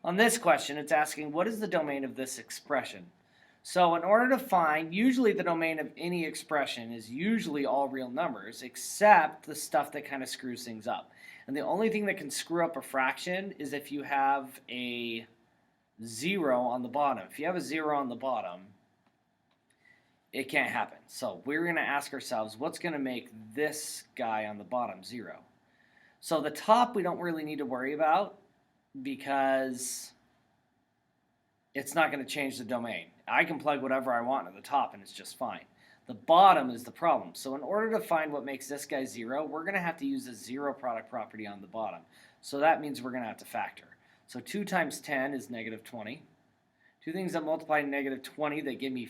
On this question, it's asking, what is the domain of this expression? So in order to find, usually the domain of any expression is usually all real numbers, except the stuff that kind of screws things up. And the only thing that can screw up a fraction is if you have a 0 on the bottom. If you have a 0 on the bottom, it can't happen. So we're going to ask ourselves, what's going to make this guy on the bottom 0? So the top we don't really need to worry about because it's not going to change the domain. I can plug whatever I want at the top and it's just fine. The bottom is the problem. So in order to find what makes this guy 0, we're going to have to use a zero product property on the bottom. So that means we're going to have to factor. So 2 times 10 is negative 20. Two things that multiply negative 20 that give me,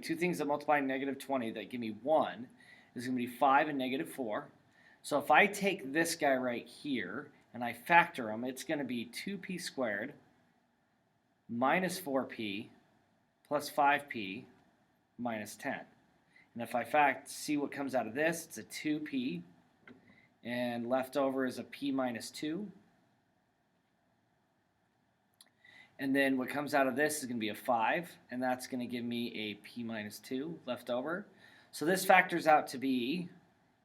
two things that multiply negative 20 that give me 1 is going to be 5 and negative 4. So if I take this guy right here and I factor him, it's going to be 2p squared minus 4p plus 5p minus 10. And if I see what comes out of this, it's a 2p, and left over is a p minus 2. And then what comes out of this is going to be a 5, and that's going to give me a p minus 2 left over. So this factors out to be,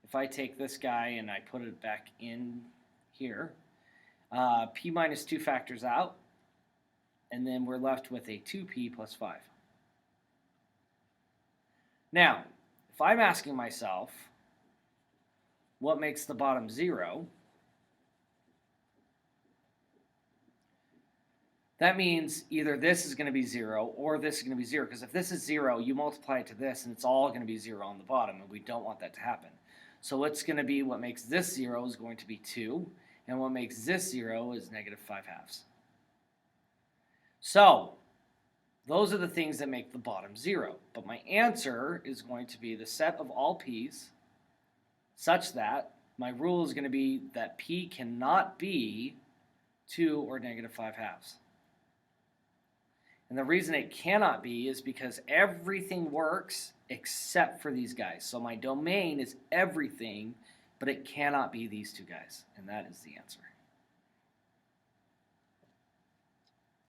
if I take this guy and I put it back in here, p minus 2 factors out, and then we're left with a 2p plus 5. Now, if I'm asking myself, what makes the bottom 0? That means either this is going to be 0 or this is going to be 0, because if this is 0, you multiply it to this, and it's all going to be 0 on the bottom, and we don't want that to happen. So what's going to be, what makes this 0 is going to be 2, and what makes this 0 is negative 5/2. So those are the things that make the bottom 0. But my answer is going to be the set of all p's such that my rule is going to be that p cannot be 2 or negative 5/2. And the reason it cannot be is because everything works except for these guys. So my domain is everything, but it cannot be these two guys. And that is the answer.